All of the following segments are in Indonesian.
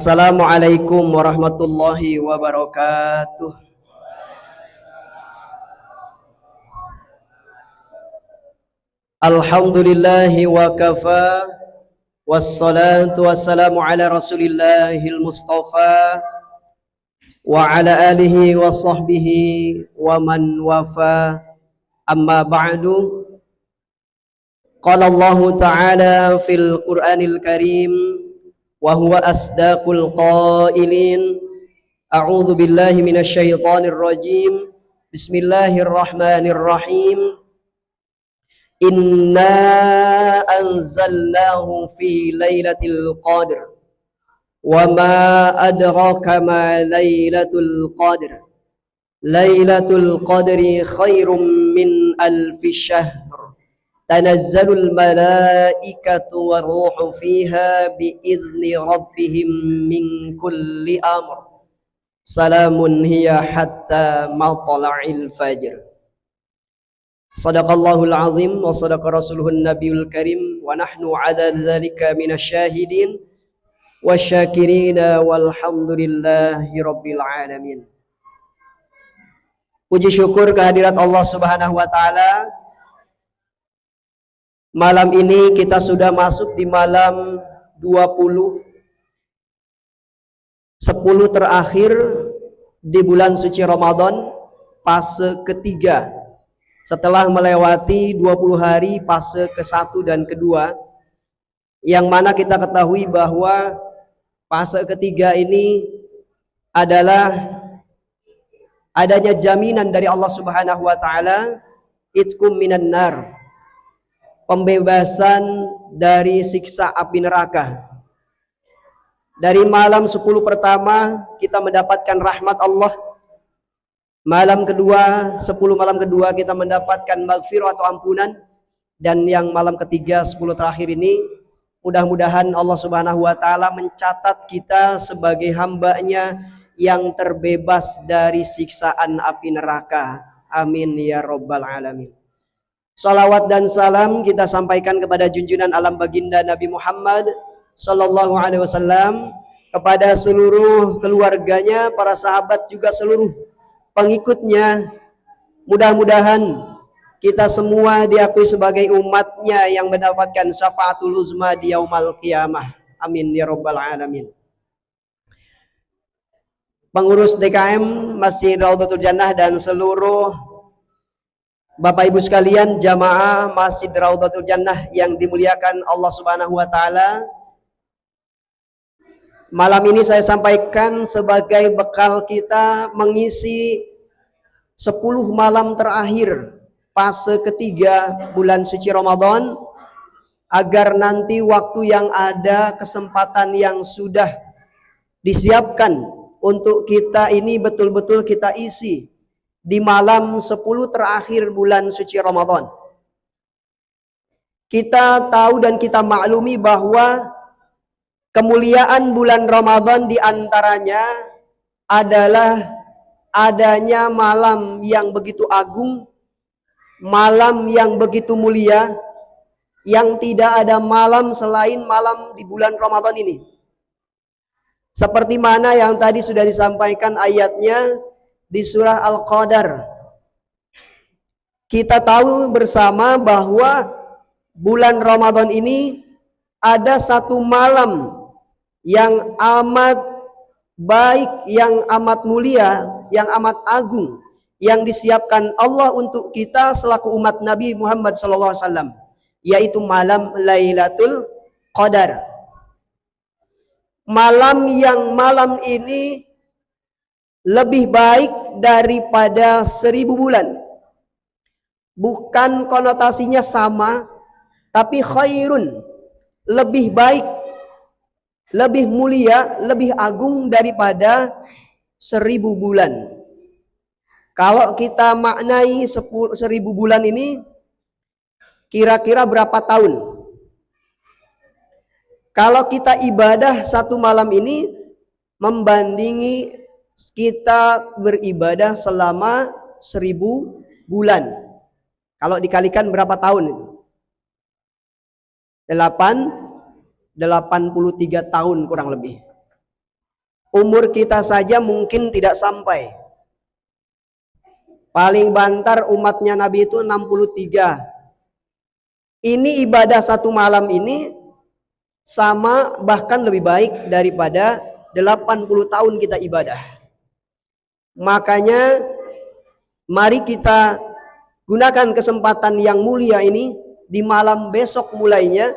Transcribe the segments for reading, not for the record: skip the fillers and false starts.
Assalamualaikum warahmatullahi wabarakatuh. Alhamdulillahi wa kafa, wassalatu wassalamu ala rasulillahil mustafa wa ala alihi wa sahbihi wa man wafa. Amma ba'du. Qala Allah ta'ala fil Qur'anil Karim wa huwa asdaqul qailin. A'udzu billahi minasy syaithanir rajim. Bismillahirrahmanirrahim. Inna anzalnahu fi lailatul qadr wa ma adraka ma lailatul qadr. Lailatul qadri khairum min alfi syahr. Tanazzalul malaikatu waruhu fiha biizni rabbihim min kulli amr. Salamun hiya hatta matla'il fajr. Sadaqallahul azim wa sadaqa rasuluhun nabiyul karim wa nahnu ala dzalika minasyahidin wasyakirina walhamdulillahi rabbil alamin. Puji syukur kehadirat Allah Subhanahu wa taala. Malam ini kita sudah masuk di malam 20 10 terakhir di bulan suci Ramadan, fase ketiga. Setelah melewati 20 hari fase ke-1 dan kedua, yang mana kita ketahui bahwa fase ketiga ini adalah adanya jaminan dari Allah Subhanahu wa taala, itqum minan nar, pembebasan dari siksa api neraka. Dari malam 10 pertama kita mendapatkan rahmat Allah. Malam kedua, 10 malam kedua kita mendapatkan maghfirah atau ampunan. Dan yang malam ketiga, 10 terakhir ini, mudah-mudahan Allah Subhanahu wa taala mencatat kita sebagai hamba-Nya yang terbebas dari siksaan api neraka. Amin ya rabbal alamin. Salawat dan salam kita sampaikan kepada junjungan alam baginda Nabi Muhammad sallallahu alaihi wasallam, kepada seluruh keluarganya, para sahabat, juga seluruh pengikutnya. Mudah-mudahan kita semua diakui sebagai umatnya yang mendapatkan syafaatul uzma di yaumal qiyamah. Amin ya rabbal alamin. Pengurus DKM Masjid Raudhatul Jannah dan seluruh Bapak Ibu sekalian jamaah Masjid Raudhatul Jannah yang dimuliakan Allah Subhanahu wa taala. Malam ini saya sampaikan sebagai bekal kita mengisi 10 malam terakhir fase ketiga bulan suci Ramadan, agar nanti waktu yang ada, kesempatan yang sudah disiapkan untuk kita ini betul-betul kita isi di malam 10 terakhir bulan suci Ramadan. Kita tahu dan kita maklumi bahwa kemuliaan bulan Ramadan diantaranya adalah adanya malam yang begitu agung, malam yang begitu mulia, yang tidak ada malam selain malam di bulan Ramadan ini. Seperti mana yang tadi sudah disampaikan ayatnya di surah Al-Qadar. Kita tahu bersama bahwa bulan Ramadan ini ada satu malam yang amat baik, yang amat mulia, yang amat agung, yang disiapkan Allah untuk kita selaku umat Nabi Muhammad SAW, yaitu malam Lailatul Qadar. Malam ini lebih baik daripada 1000 bulan. Bukan konotasinya sama, tapi khairun, lebih baik, lebih mulia, lebih agung daripada 1000 bulan. Kalau kita maknai 1000 bulan ini, kira-kira berapa tahun? Kalau kita ibadah satu malam ini membandingi kita beribadah selama 1000 bulan. Kalau dikalikan berapa tahun itu? 83 tahun kurang lebih. Umur kita saja mungkin tidak sampai. Paling bantar umatnya Nabi itu 63. Ini ibadah satu malam ini sama bahkan lebih baik daripada 80 tahun kita ibadah. Makanya mari kita gunakan kesempatan yang mulia ini di malam besok mulainya,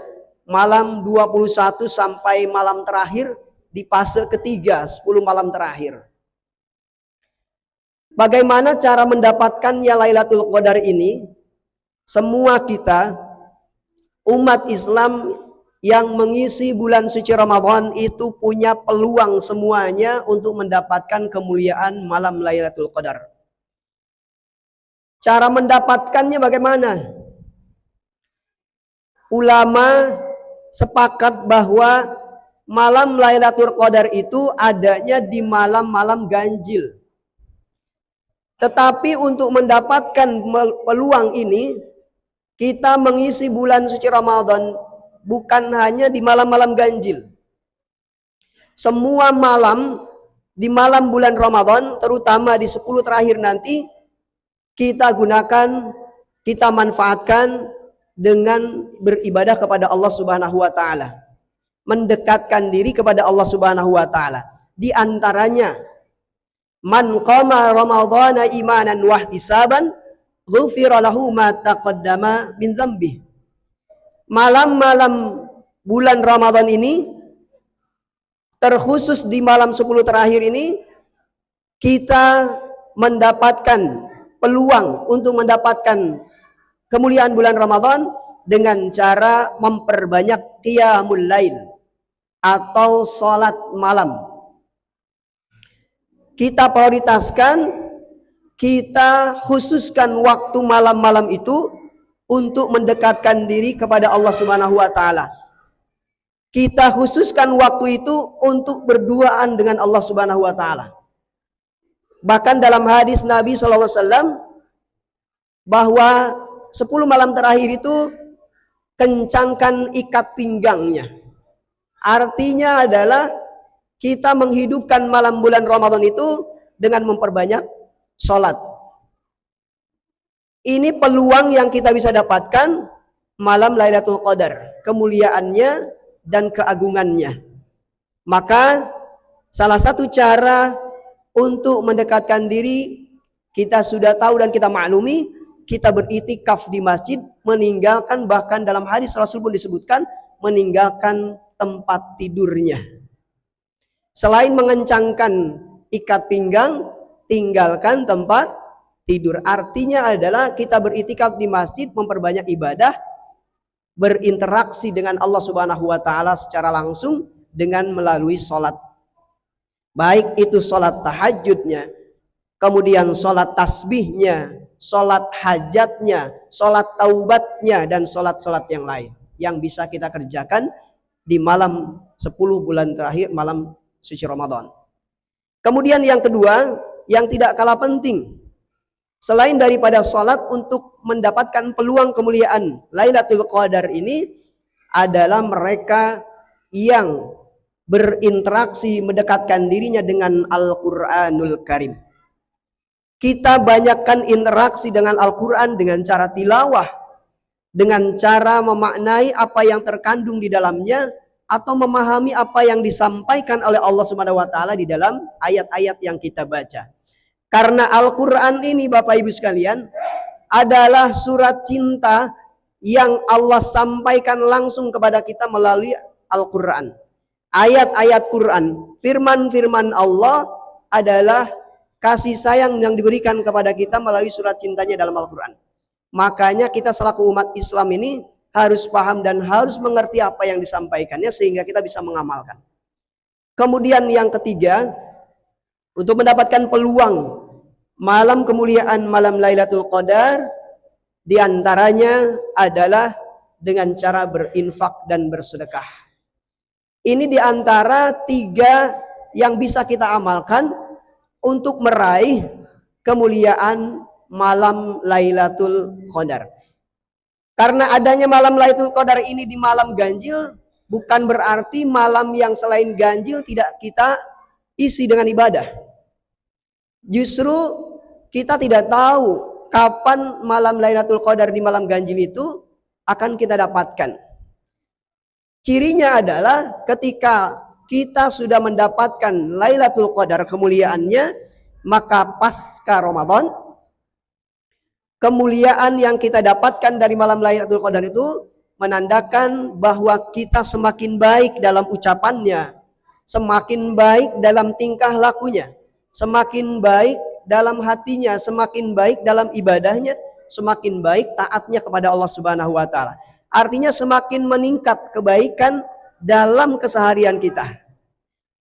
malam 21 sampai malam terakhir di fase ketiga, 10 malam terakhir. Bagaimana cara mendapatkannya Lailatul Qadar ini? Semua kita umat Islam yang mengisi bulan suci Ramadan itu punya peluang semuanya untuk mendapatkan kemuliaan malam Lailatul Qadar. Cara mendapatkannya bagaimana? Ulama sepakat bahwa malam Lailatul Qadar itu adanya di malam-malam ganjil. Tetapi untuk mendapatkan peluang ini, kita mengisi bulan suci Ramadan bukan hanya di malam-malam ganjil. Semua malam di malam bulan Ramadan, terutama di 10 terakhir nanti, kita gunakan, kita manfaatkan dengan beribadah kepada Allah Subhanahu wa taala. Mendekatkan diri kepada Allah Subhanahu wa taala. Di antaranya, man qama ramadhana imanan wa ihtisaban ghufira lahu ma taqaddama min dzambih. Malam-malam bulan Ramadan ini, terkhusus di malam 10 terakhir ini, kita mendapatkan peluang untuk mendapatkan kemuliaan bulan Ramadan dengan cara memperbanyak qiyamul lail atau sholat malam. Kita prioritaskan, kita khususkan waktu malam-malam itu untuk mendekatkan diri kepada Allah Subhanahu wa taala. Kita khususkan waktu itu untuk berduaan dengan Allah Subhanahu wa taala. Bahkan dalam hadis Nabi sallallahu alaihi wasallam bahwa 10 malam terakhir itu kencangkan ikat pinggangnya. Artinya adalah kita menghidupkan malam bulan Ramadan itu dengan memperbanyak sholat. Ini peluang yang kita bisa dapatkan malam Lailatul Qadar, kemuliaannya dan keagungannya. Maka salah satu cara untuk mendekatkan diri, kita sudah tahu dan kita maklumi, kita beritikaf di masjid, meninggalkan, bahkan dalam hadis Rasul pun disebutkan, meninggalkan tempat tidurnya. Selain mengencangkan ikat pinggang, tinggalkan tempat tidur. Artinya adalah kita beritikaf di masjid, memperbanyak ibadah, berinteraksi dengan Allah Subhanahu wa taala secara langsung dengan melalui sholat. Baik itu sholat tahajudnya, kemudian sholat tasbihnya, sholat hajatnya, sholat taubatnya, dan sholat-sholat yang lain yang bisa kita kerjakan di malam 10 bulan terakhir, malam suci Ramadan. Kemudian yang kedua, yang tidak kalah penting, selain daripada sholat untuk mendapatkan peluang kemuliaan Lailatul Qadar ini, adalah mereka yang berinteraksi, mendekatkan dirinya dengan Al-Quranul Karim. Kita banyakkan interaksi dengan Al-Quran dengan cara tilawah, dengan cara memaknai apa yang terkandung di dalamnya, atau memahami apa yang disampaikan oleh Allah Subhanahu wa taala di dalam ayat-ayat yang kita baca. Karena Al-Quran ini, Bapak Ibu sekalian, adalah surat cinta yang Allah sampaikan langsung kepada kita melalui Al-Quran. Ayat-ayat Quran, firman-firman Allah adalah kasih sayang yang diberikan kepada kita melalui surat cintanya dalam Al-Quran. Makanya kita selaku umat Islam ini harus paham dan harus mengerti apa yang disampaikannya sehingga kita bisa mengamalkan. Kemudian yang ketiga, untuk mendapatkan peluang malam kemuliaan malam Lailatul Qadar, diantaranya adalah dengan cara berinfak dan bersedekah. Ini diantara 3 yang bisa kita amalkan untuk meraih kemuliaan malam Lailatul Qadar. Karena adanya malam Lailatul Qadar ini di malam ganjil, bukan berarti malam yang selain ganjil tidak kita isi dengan ibadah. Justru kita tidak tahu kapan malam Lailatul Qadar di malam ganjil itu akan kita dapatkan. Cirinya adalah ketika kita sudah mendapatkan Lailatul Qadar kemuliaannya, maka pasca Ramadan, kemuliaan yang kita dapatkan dari malam Lailatul Qadar itu menandakan bahwa kita semakin baik dalam ucapannya, semakin baik dalam tingkah lakunya, semakin baik dalam hatinya, semakin baik dalam ibadahnya, semakin baik taatnya kepada Allah Subhanahu wa taala. Artinya semakin meningkat kebaikan dalam keseharian kita.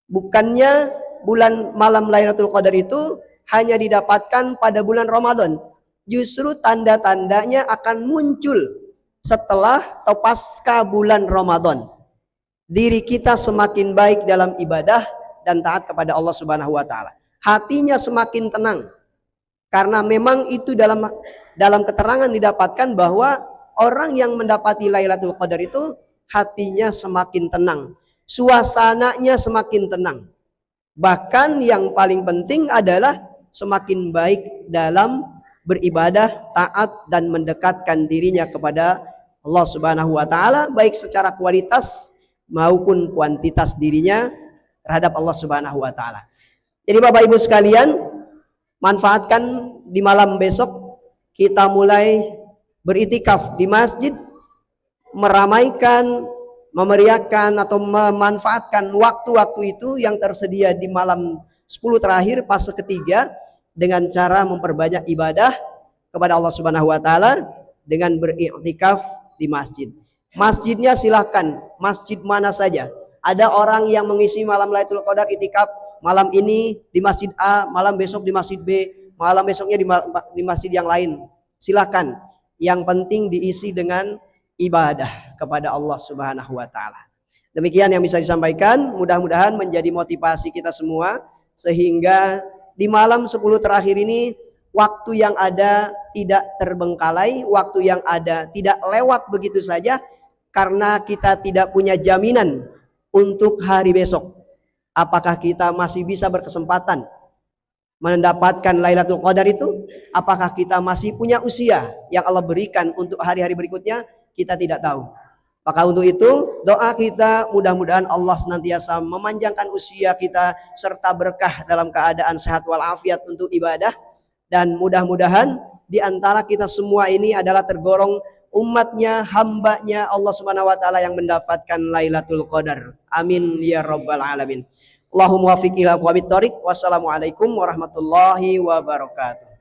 Bukannya bulan malam Lailatul Qadar itu hanya didapatkan pada bulan Ramadan. Justru tanda-tandanya akan muncul setelah atau pasca bulan Ramadan. Diri kita semakin baik dalam ibadah dan taat kepada Allah Subhanahu wa taala. Hatinya semakin tenang. Karena memang itu dalam keterangan didapatkan bahwa orang yang mendapati Lailatul Qadar itu hatinya semakin tenang. Suasananya semakin tenang. Bahkan yang paling penting adalah semakin baik dalam beribadah, taat dan mendekatkan dirinya kepada Allah Subhanahu wa taala baik secara kualitas maupun kuantitas dirinya terhadap Allah Subhanahu wa taala. Jadi Bapak Ibu sekalian, manfaatkan di malam besok kita mulai beritikaf di masjid, meramaikan, memeriahkan atau memanfaatkan waktu-waktu itu yang tersedia di malam 10 terakhir fase ketiga dengan cara memperbanyak ibadah kepada Allah Subhanahu wa taala dengan beriktikaf di masjid. Masjidnya silahkan, masjid mana saja. Ada orang yang mengisi malam Lailatul Qadar itikaf malam ini di masjid A, malam besok di masjid B, malam besoknya di masjid yang lain. Silahkan. Yang penting diisi dengan ibadah kepada Allah Subhanahu wa taala. Demikian yang bisa disampaikan, mudah-mudahan menjadi motivasi kita semua sehingga di malam 10 terakhir ini waktu yang ada tidak terbengkalai, waktu yang ada tidak lewat begitu saja karena kita tidak punya jaminan untuk hari besok. Apakah kita masih bisa berkesempatan mendapatkan Lailatul Qadar itu? Apakah kita masih punya usia yang Allah berikan untuk hari-hari berikutnya? Kita tidak tahu. Maka untuk itu doa kita mudah-mudahan Allah senantiasa memanjangkan usia kita serta berkah dalam keadaan sehat walafiat untuk ibadah, dan mudah-mudahan di antara kita semua ini adalah tergolong umatnya, hambanya Allah Subhanahu wa taala yang mendapatkan Lailatul Qadar. Amin ya rabbal alamin. Allahumma wafiq ila aqwamit thoriq. Wassalamualaikum warahmatullahi wabarakatuh.